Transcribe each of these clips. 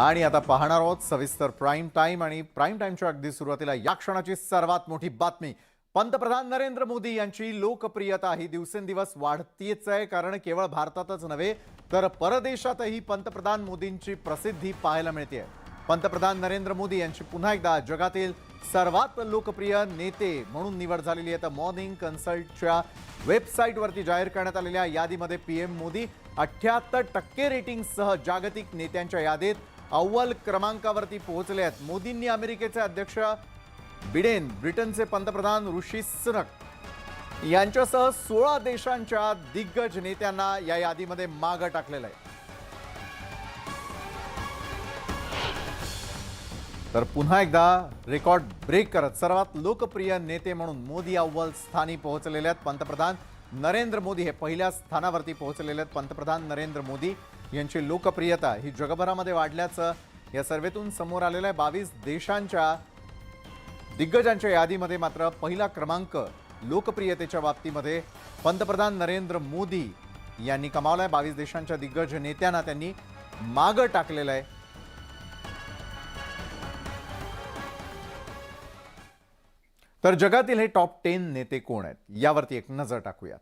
आणि आता पाहणार आहोत सविस्तर प्राईम टाइम आणि प्राईम टाइमच्या अगदी सुरुवातीला या क्षणाची सर्वात मोठी बातमी. पंतप्रधान नरेंद्र मोदी यांची लोकप्रियता ही दिवसेंदिवस वाढतीच आहे. कारण केवळ भारतातच नव्हे तर परदेशातही पंतप्रधान मोदींची प्रसिद्धी पाहायला मिळते. पंतप्रधान नरेंद्र मोदी यांची पुन्हा एकदा जगातील सर्वात लोकप्रिय नेते म्हणून निवड झालेली आहे. तर मॉर्निंग कन्सल्टच्या वेबसाईटवरती जाहीर करण्यात आलेल्या यादीमध्ये पीएम मोदी 78% रेटिंगसह जागतिक नेत्यांच्या यादीत अव्वल क्रमांकावरती पोहोचले आहेत. मोदींनी अमेरिकेचे अध्यक्ष बिडेन, ब्रिटनचे पंतप्रधान ऋषी सुनक यांच्यासह 16 देशांच्या दिग्गज नेत्यांना या यादीमध्ये मागे टाकलेलं आहे. तर पुन्हा एकदा रेकॉर्ड ब्रेक करत सर्वात लोकप्रिय नेते म्हणून मोदी अव्वल स्थानी पोहोचलेले आहेत. पंतप्रधान नरेंद्र मोदी हे पहिल्या स्थानावरती पोहोचलेले आहेत. पंतप्रधान नरेंद्र मोदी यांची लोकप्रियता ही जगभरामध्ये वाढल्याचं या सर्वेतून समोर आलेलं आहे. 22 देशांच्या दिग्गजांच्या यादीमध्ये मात्र पहिला क्रमांक लोकप्रियतेच्या बाबतीमध्ये पंतप्रधान नरेंद्र मोदी यांनी कमावलाय. 22 देशांच्या दिग्गज नेत्यांना त्यांनी मागे टाकलेलं आहे. तर जगातील हे टॉप 10 नेते कोण आहेत यावरती एक नजर टाकूयात.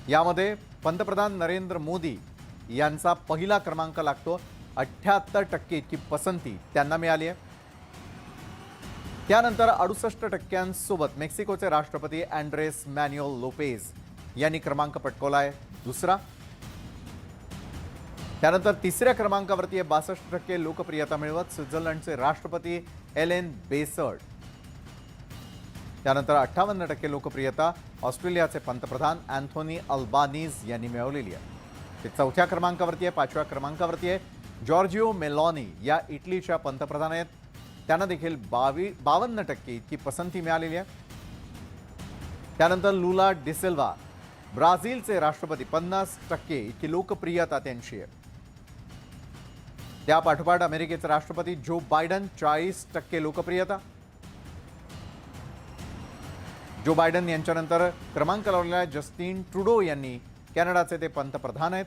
यामध्ये पंतप्रधान नरेंद्र मोदी यांचा पहिला क्रमांक लागतो. 78% इतकी पसंती त्यांना मिळाली आहे. त्यानंतर 68% मेक्सिकोचे राष्ट्रपती अँड्रेस मॅन्युअल लोपेज यांनी क्रमांक पटकावलाय दुसरा. त्यानंतर तिसऱ्या क्रमांकावरती 62% लोकप्रियता मिळवत स्वित्झर्लंडचे राष्ट्रपती एलेन बेसर्ड. त्यानंतर 58% लोकप्रियता ऑस्ट्रेलियाचे पंतप्रधान अँथोनी अल्बानीज यांनी मिळवलेली आहे. ते चौथ्या क्रमांकावरती आहे. पाचव्या क्रमांकावरती आहे जॉर्जिओ मेलॉनी या इटलीच्या पंतप्रधान आहेत. त्यांना देखील 52% इतकी पसंती मिळालेली आहे. त्यानंतर लुला डिसिल्वा ब्राझीलचे राष्ट्रपती 50% इतकी लोकप्रियता त्यांची आहे. त्या पाठोपाठ अमेरिकेचे राष्ट्रपती जो बायडन 40% लोकप्रियता. जो बायडन यांच्यानंतर क्रमांक लावलेला जस्टिन ट्रुडो यांनी कॅनडाचे ते पंतप्रधान आहेत.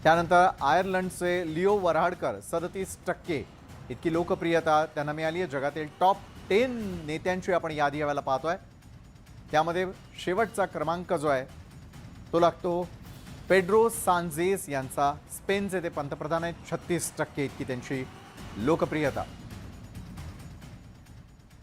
त्यानंतर आयर्लंडचे लिओ वराहडकर 37% इतकी लोकप्रियता त्यांना मिळाली आहे. जगातील टॉप 10 नेत्यांची आपण यादी यावेळेला पाहतोय. त्यामध्ये शेवटचा क्रमांक जो आहे तो लागतो पेड्रो सांचेझ यांचा. स्पेनचे ते पंतप्रधान आहेत. 36% इतकी त्यांची लोकप्रियता.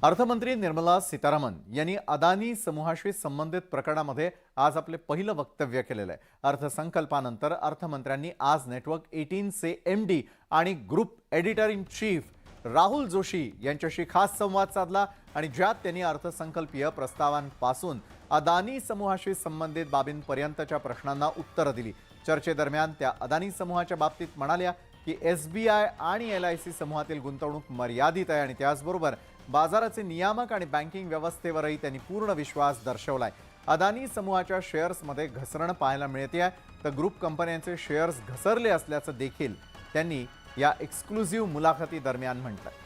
अर्थमंत्री निर्मला सीतारामन यांनी अदानी समूहाशी संबंधित प्रकरणामध्ये आज आपले पहिलं वक्तव्य केलेलं आहे. अर्थसंकल्पानंतर अर्थमंत्र्यांनी आज नेटवर्क 18चे MD आणि group editor in chief Rahul Joshi यांच्याशी खास संवाद साधला आणि ज्यात त्यांनी अर्थसंकल्पीय प्रस्तावांपासून अदानी समूहाशी संबंधित बाबींपर्यंतच्या प्रश्नांना उत्तरं दिली. चर्चेदरम्यान त्या अदानी समूहाच्या बाबतीत म्हणाल्या की SBI आणि LIC समूहातील गुंतवणूक मर्यादित आहे आणि त्याचबरोबर बाजाराचे नियामक आणि बँकिंग व्यवस्थेवरही त्यांनी पूर्ण विश्वास दर्शवलाय. अदानी समूहाच्या शेअर्समध्ये घसरण पाहायला मिळते आहे. तर ग्रुप कंपन्यांचे शेअर्स घसरले असल्याचं देखील त्यांनी या एक्सक्लुझिव्ह मुलाखती दरम्यान म्हटलं.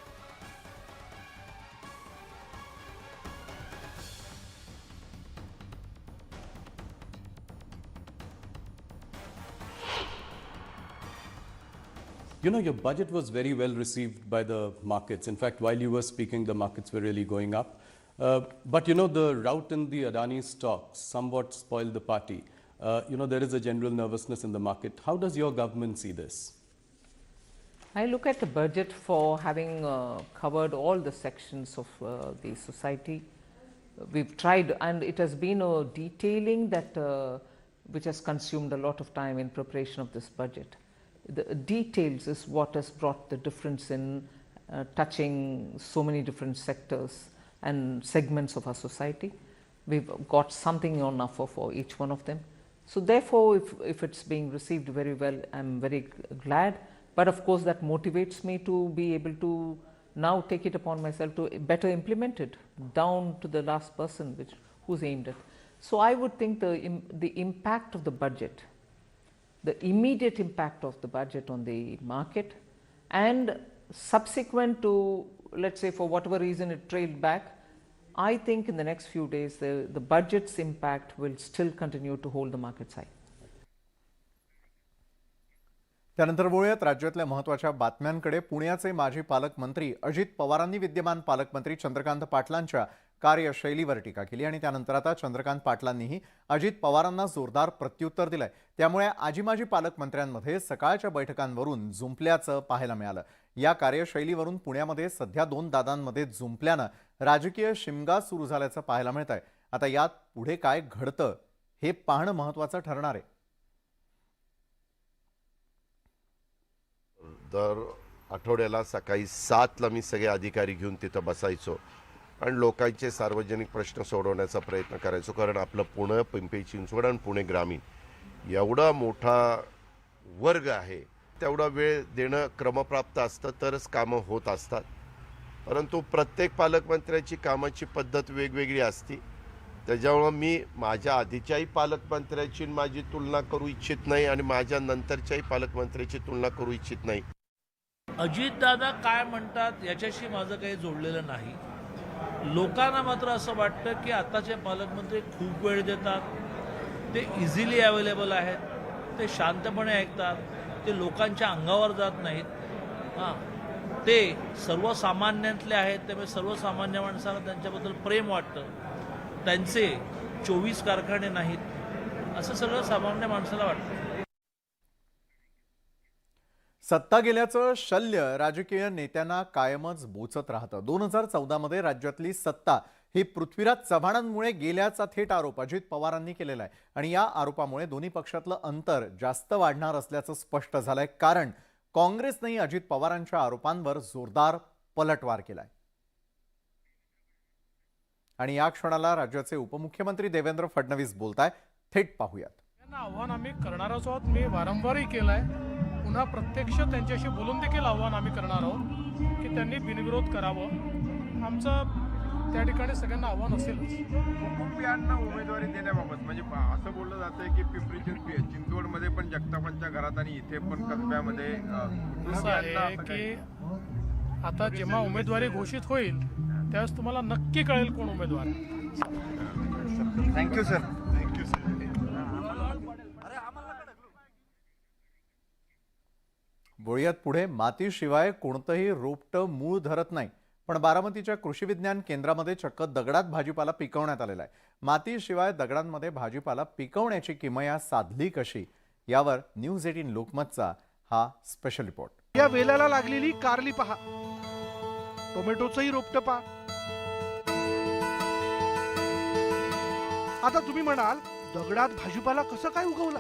You know, your budget was very well received by the markets. In fact, while you were speaking, the markets were really going up. But, you know, the rout in the Adani stocks somewhat spoiled the party. You know, there is a general nervousness in the market. How does your government see this? I look at the budget for having covered all the sections of the society. We've tried, and it has been a detailing that which has consumed a lot of time in preparation of this budget. The details is what has brought the difference in touching so many different sectors and segments of our society. We've got something on offer for each one of them. So therefore, if it's being received very well, I'm very glad. But of course, that motivates me to be able to now take it upon myself to better implement it down to the last person who's aimed at. So I would think the impact of the budget, the immediate impact of the budget on the market, and subsequent to, let's say, for whatever reason it trailed back, I think in the next few days the budget's impact will still continue to hold the markets high. त्यानंतर वळूयात राज्यातल्या महत्त्वाच्या बातम्यांकडे. पुण्याचे माजी पालकमंत्री अजित पवारांनी विद्यमान पालकमंत्री चंद्रकांत पाटलांच्या कार्यशैलीवर टीका केली आणि त्यानंतर आता चंद्रकांत पाटलांनीही अजित पवारांना जोरदार प्रत्युत्तर दिलंय. त्यामुळे आजी माजी पालकमंत्र्यांमध्ये सकाळच्या बैठकांवरून जुंपल्याचं पाहायला मिळालं. या कार्यशैलीवरून पुण्यामध्ये सध्या दोन दादांमध्ये जुंपल्यानं राजकीय शिमगा सुरू झाल्याचं पाहायला मिळत आहे. आता यात पुढे काय घडतं हे पाहणं महत्त्वाचं ठरणार आहे. दर आठवड्याला सकाळी 7ला मी सगळे अधिकारी घेऊन तिथं बसायचो आणि लोकांचे सार्वजनिक प्रश्न सोडवण्याचा प्रयत्न करायचो. कारण आपलं पुणे, पिंपरी चिंचवड आणि पुणे ग्रामीण एवढा मोठा वर्ग आहे, तेवढा वेळ देणं क्रमप्राप्त असतं तरच कामं होत असतात. परंतु प्रत्येक पालकमंत्र्याची कामाची पद्धत वेगवेगळी असते. त्याच्यामुळं मी माझ्या आधीच्याही पालकमंत्र्याची माझी तुलना करू इच्छित नाही आणि माझ्या नंतरच्याही पालकमंत्र्याची तुलना करू इच्छित नाही. अजितदादा काय म्हणतात याच्याशी माझं काही जोडलेलं नाही. लोकांना मात्र असं वाटतं की आताचे पालकमंत्री खूप वेळ देतात, ते इझिली अवेलेबल आहेत, ते शांतपणे ऐकतात, ते लोकांच्या अंगावर जात नाहीत. ते सर्वसामान्यातले आहेत, त्यामुळे सर्वसामान्य माणसाला त्यांच्याबद्दल प्रेम वाटतं. त्यांचे 24 कारखाने नाहीत, असं सगळं सामान्य माणसाला वाटतं. सत्ता गेल्याचं शल्य राजकीय नेत्यांना कायमच बोचत राहतं. 2014 मध्ये राज्यातली सत्ता ही पृथ्वीराज चव्हाणांमुळे गेल्याचा थेट आरोप अजित पवारांनी केलेला आहे आणि या आरोपामुळे दोन्ही पक्षातलं अंतर जास्त वाढणार असल्याचं स्पष्ट झालंय. कारण काँग्रेसनेही अजित पवारांच्या आरोपांवर जोरदार पलटवार केलाय. आणि या क्षणाला राज्याचे उपमुख्यमंत्री देवेंद्र फडणवीस बोलताय. थेट पाहूयात. त्यांना आव्हान आम्ही करणारच आहोत. मी वारंवारही केलंय, पुन्हा प्रत्यक्ष त्यांच्याशी बोलून देखील आव्हान आम्ही करणार आहोत की त्यांनी बिनविरोध करावं. आमचं त्या ठिकाणी सगळ्यांना आव्हान असेलच. कुटुंबियांना उमेदवारी देण्याबाबत म्हणजे असं बोललं जातंय की पिंपरी चिंचवडमध्ये पण जगतापांच्या घरात आणि इथे पण कसब्यामध्ये असं आहे की आता जेव्हा उमेदवारी घोषित होईल त्यावेळेस तुम्हाला नक्की कळेल कोण उमेदवार आहे. Thank you sir. Thank you sir. बोळ्यात पुढे मातीशिवाय कोणतंही रोपटं मूळ धरत नाही. पण बारामतीच्या कृषी विज्ञान केंद्रामध्ये चक्क दगडात भाजीपाला पिकवण्यात आलेला आहे. मातीशिवाय दगडांमध्ये भाजीपाला पिकवण्याची किमया साधली कशी, यावर न्यूज 18 लोकमतचा हा स्पेशल रिपोर्ट. या वेलाला लागलेली कारली पहा, टोमॅटोचंही रोपटं पहा. आता तुम्ही म्हणाल दगडात भाजीपाला कसं काय उगवला?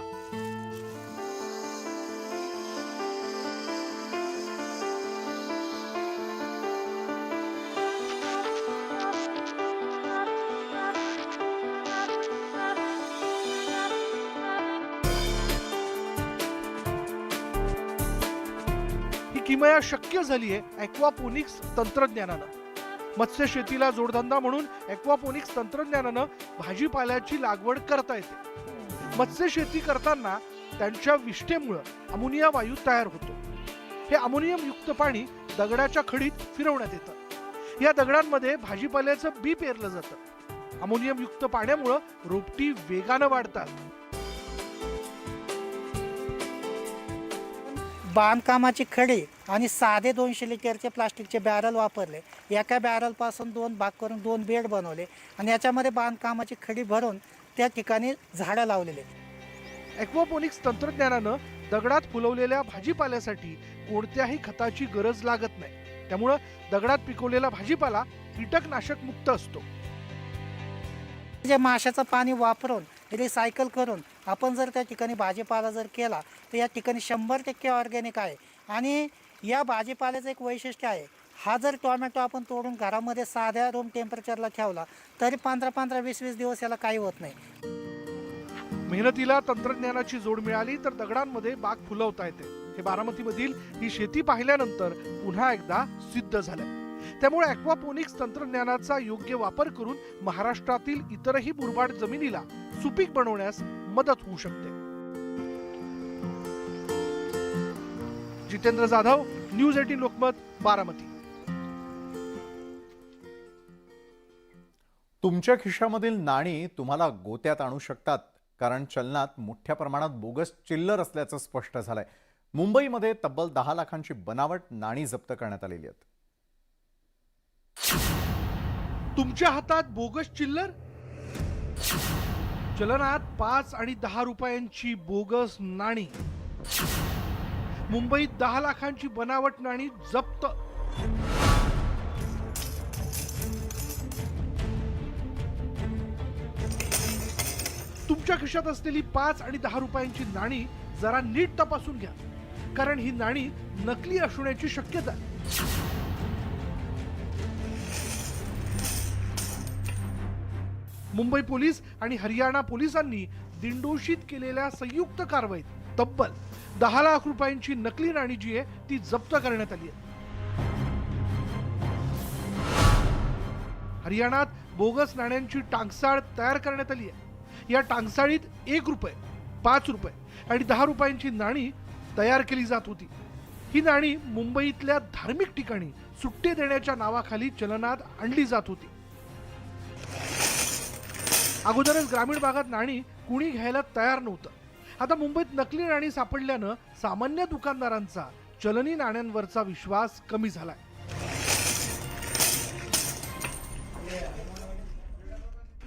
ही किमया शक्य झाली आहे ॲक्वापोनिक्स तंत्रज्ञानानं. मत्स्य शेतीला जोडधंदा म्हणून ॲक्वापोनिक्स तंत्रज्ञानानं भाजीपाल्याची लागवड करता येते. मत्स्य शेती करताना त्यांच्या विष्ठेमुळं अमोनिया वायू तयार होतो. हे अमोनियम युक्त पाणी दगडाच्या खडीत फिरवण्यात येतं. या दगडांमध्ये भाजीपाल्याचं बी पेरलं जातं. अमोनियम युक्त पाण्यामुळं रोपटी वेगानं वाढतात. बांधकामाची खडी आणि साधे 200 लिटरचे प्लास्टिकचे बॅरल वापरले. एका बॅरलपासून 2 भाग करून 2 बेड बनवले आणि याच्यामध्ये बांधकामाची खडी भरून त्या ठिकाणी झाडं लावलेले. ॲक्वापोनिक्स तंत्रज्ञानानं दगडात फुलवलेल्या भाजीपाल्यासाठी कोणत्याही खताची गरज लागत नाही. त्यामुळं दगडात पिकवलेला भाजीपाला कीटकनाशक मुक्त असतो. जे माशाचं पाणी वापरून रिसायकल करून आपण जर त्या ठिकाणी भाजीपाला जर केला तर या ठिकाणी 100% ऑर्गॅनिक आहे. आणि या भाजीपाल्याचं एक वैशिष्ट्य आहे, हा जर टोमॅटो आपण तोडून घरामध्ये साध्या रूम टेम्परेचरला ठेवला तरी 15-15, 20-20 दिवस याला काही होत नाही. मेहनतीला तंत्रज्ञानाची जोड मिळाली तर दगडांमध्ये बाग फुलवता येते. हे बारामतीमधील ही शेती पाहिल्यानंतर पुन्हा एकदा सिद्ध झालंय. त्यामुळे ॲक्वापोनिक्स तंत्रज्ञानाचा योग्य वापर करून महाराष्ट्रातील इतरही मुरमाड जमिनीला सुपीक बनवण्यास मदत होऊ शकते. जितेंद्र जाधव, न्यूज 18 लोकमत, बारामती. तुमच्या खिशामधील नाणी तुम्हाला गोत्यात आणू शकतात. कारण चलनात मोठ्या प्रमाणात बोगस चिल्लर असल्याचं स्पष्ट झालंय. मुंबईमध्ये तब्बल 10 लाखांची बनावट नाणी जप्त करण्यात आलेली आहेत. तुमच्या हातात बोगस चिल्लर, चलनात 5 आणि 10 रुपयांची बोगस नाणी. मुंबईत 10 लाखांची बनावट नाणी जप्त. तुमच्या खिशात असलेली 5 आणि 10 रुपयांची नाणी जरा नीट तपासून घ्या, कारण ही नाणी नकली असण्याची शक्यता आहे. मुंबई पोलीस आणि हरियाणा पोलिसांनी दिंडोशीत केलेल्या संयुक्त कारवाईत तब्बल 10 लाख रुपयांची नकली नाणी जी आहे ती जप्त करण्यात आली आहे. हरियाणात बोगस नाण्यांची टांगसाळ तयार करण्यात आली आहे. या टांगसाळीत 1 रुपये, 5 रुपये आणि 10 रुपयांची नाणी तयार केली जात होती. ही नाणी मुंबईतल्या धार्मिक ठिकाणी सुट्टे देण्याच्या नावाखाली चलनात आणली जात होती. अगोदरच ग्रामीण भागात नाणी कुणी घ्यायला तयार नव्हतं. आता मुंबईत नकली नाणी सापडल्यानं सामान्य दुकानदारांचा चलनी नाण्यांवरचा विश्वास कमी झालाय.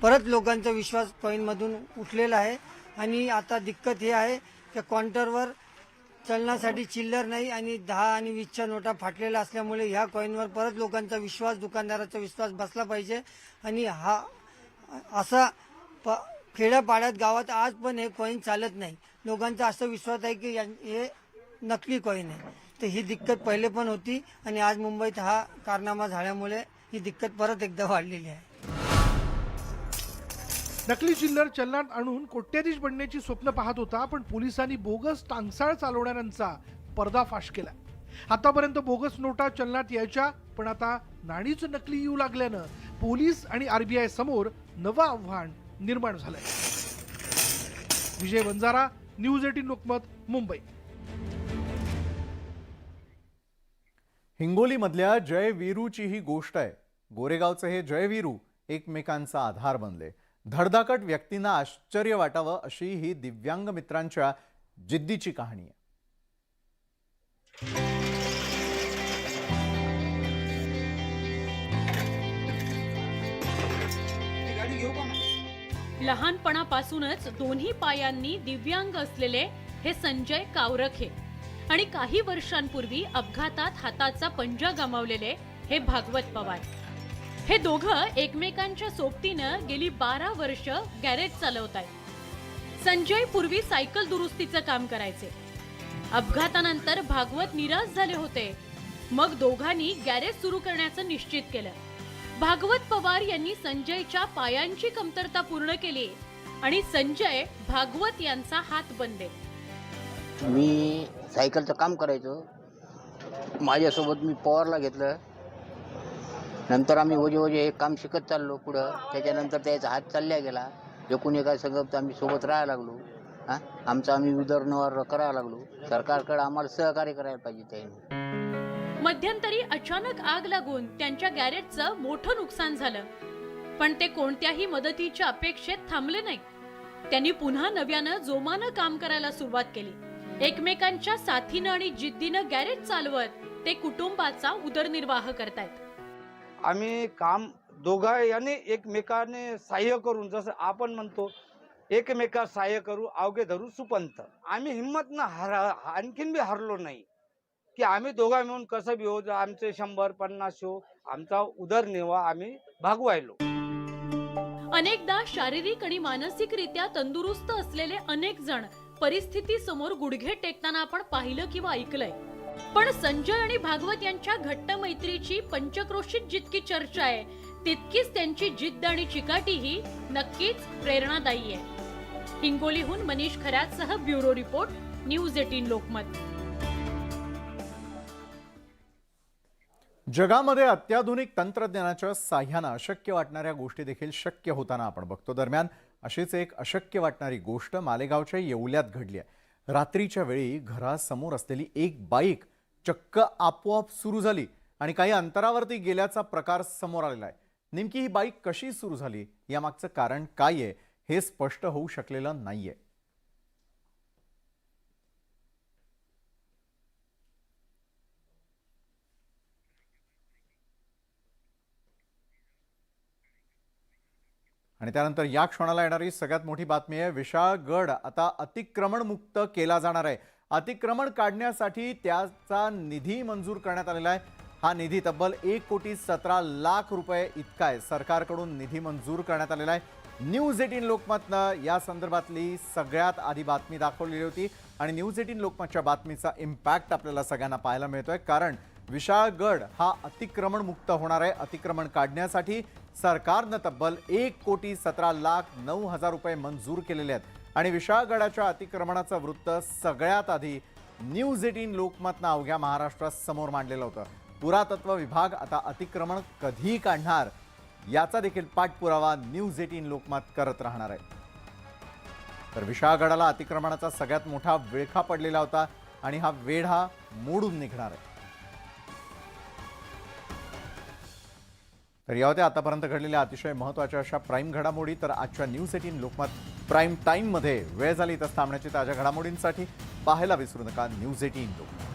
परत लोकांचा विश्वास कॉईनमधून उठलेला आहे आणि आता दिक्कत हे आहे की काउंटरवर चलनासाठी चिल्लर नाही आणि 10 आणि 20च्या नोटा फाटलेल्या असल्यामुळे ह्या कॉईनवर परत लोकांचा विश्वास, दुकानदाराचा विश्वास बसला पाहिजे. आणि हा असा खेड्यापाड्यात गावात आज पण हे कॉईन चालत नाही. लोकांचा असा विश्वास आहे की हे नकली कॉईन आहे. तर ही दिक्कत पहिले पण होती आणि आज मुंबईत हा कारनामा झाल्यामुळे ही दिक्कत परत एकदा वाढलेली आहे. नकली चिल्लर चलनात आणून कोट्याधीश बनण्याची स्वप्न पाहत होता, पण पोलिसांनी बोगस टांगसाळ चालवणाऱ्यांचा पर्दाफाश केला. आतापर्यंत बोगस नोटा चलनात यायच्या, पण आता नाणीच नकली येऊ लागल्यानं पोलीस आणि आरबीआय समोर नवं आव्हान निर्माण झालंय. विजय वंजारा, न्यूज 18 लोकमत, मुंबई. हिंगोलीमधल्या जयवीरूची ही गोष्ट आहे. गोरेगावचे हे जयवीरू एकमेकांचा आधार बनले. धडधाकट व्यक्तींना आश्चर्य वाटावं अशी ही दिव्यांग मित्रांच्या जिद्दीची कहाणी आहे. लहानपणापासूनच दोन्ही पायांनी दिव्यांग असलेले हे संजय कावरखे आणि काही वर्षांपूर्वी अपघातात हाताचा पंजा गमावलेले हे भागवत पवार, हे दोघं एकमेकांच्या सोबतीनं गेली 12 वर्ष गॅरेज चालवतायत. संजय पूर्वी सायकल दुरुस्तीचं काम करायचे. अपघातानंतर भागवत निराश झाले होते. मग दोघांनी गॅरेज सुरू करण्याचं निश्चित केलं. भागवत पवार यांनी संजयच्या पायांची कमतरता पूर्ण केली आणि संजय भागवत यांचा हात बनले. मी सायकलचं काम करायचो. माझ्यासोबत मी पवारला घेतलं. नंतर आम्ही ओजे हे काम शिकत चाललो पुढं. त्याच्यानंतर त्याचा हात चालल्या गेला. एकूण एका संगत आम्ही सोबत राहायला लागलो. आमचा आम्ही उदरनिर्वाह करायला लागलो. सरकारकडे आम्हाला सहकार्य करायला पाहिजे. त्यांनी मध्यंतरी अचानक आग लागून त्यांच्या गॅरेजचं मोठं नुकसान झालं, पण ते कोणत्याही मदतीच्या अपेक्षेत थांबले नाही. त्यांनी पुन्हा नव्यानं जोमानं काम करायला सुरुवात केली. एकमेकांच्या साथीनं आणि जिद्दीनं गॅरेज चालवत ते कुटुंबाचा उदरनिर्वाह करतायत. आम्ही काम दोघांनी एकमेकाने सहाय्य करून, जसं आपण म्हणतो एकमेका सहाय्य करू अवघे धरू सुपंत. आम्ही हिंमत न आणखीन बी हरलो नाही की आम्ही दोघा मिळून कसं बी होत आमचे 100-50 हो आमचा उदरनिर्वाह आम्ही भागवायलो. अनेकदा शारीरिक आणि मानसिकरित्या तंदुरुस्त असलेले अनेक जण परिस्थिती समोर गुडघे टेकताना आपण पाहिलं किंवा ऐकलंय. पण संजय आणि भागवत यांच्या घट्ट मैत्रीची पंचक्रोशीत जितकी चर्चा आहे, तितकीच त्यांची जिद्द आणि चिकाटीही नक्कीच प्रेरणादायी आहे. हिंगोलीहून मनीष खऱ्यासह ब्युरो रिपोर्ट, न्यूज 18 लोकमत. जगामध्ये अत्याधुनिक तंत्रज्ञानाच्या साह्यानं अशक्य वाटणाऱ्या गोष्टी देखील शक्य होताना आपण बघतो. दरम्यान अशीच एक अशक्य वाटणारी गोष्ट मालेगावच्या येवल्यात घडली आहे. रात्रीच्या वेळी घरासमोर असलेली एक बाईक चक्क आपोआप सुरू झाली आणि काही अंतरावरती गेल्याचा प्रकार समोर आलेला आहे. नेमकी ही बाईक कशी सुरू झाली, यामागचं कारण काय आहे हे स्पष्ट होऊ शकलेलं नाहीये. आणि त्यानंतर या क्षणाला येणारी सगळ्यात मोठी बातमी आहे, विशाळगड आता अतिक्रमण मुक्त केला जाणार आहे. अतिक्रमण काढण्यासाठी त्याचा निधी मंजूर करण्यात आलेला आहे. हा निधी तब्बल 1,17,00,000 रुपये इतका आहे. सरकारकडून निधी मंजूर करण्यात आलेला आहे. न्यूज 18 लोकमतनं या संदर्भातली सगळ्यात आधी बातमी दाखवलेली होती आणि न्यूज 18 लोकमतच्या बातमीचा इम्पॅक्ट आपल्याला सगळ्यांना पाहायला मिळतोय, कारण विशाळगड हा अतिक्रमण मुक्त होणार आहे. अतिक्रमण काढण्यासाठी सरकारनं तब्बल 1,17,09,000 रुपये मंजूर केलेले आहेत आणि विशाळगडाच्या अतिक्रमणाचं वृत्त सगळ्यात आधी न्यूज 18 लोकमतनं अवघ्या महाराष्ट्रात समोर मांडलेलं होतं. पुरातत्व विभाग आता अतिक्रमण कधी काढणार याचा देखील पाठपुरावा न्यूज 18 लोकमत करत राहणार आहे. तर विशाळगडाला अतिक्रमणाचा सगळ्यात मोठा विळखा पडलेला होता आणि हा वेढा मोडून निघणार आहे. तर या होत्या आतापर्यंत घडलेल्या अतिशय महत्त्वाच्या अशा प्राईम घडामोडी. तर आजच्या न्यूज 18 लोकमत प्राईम टाईममध्ये वेळ झाली तर थांबण्याची ताज्या घडामोडींसाठी पाहायला विसरू नका न्यूज 18 लोकमत.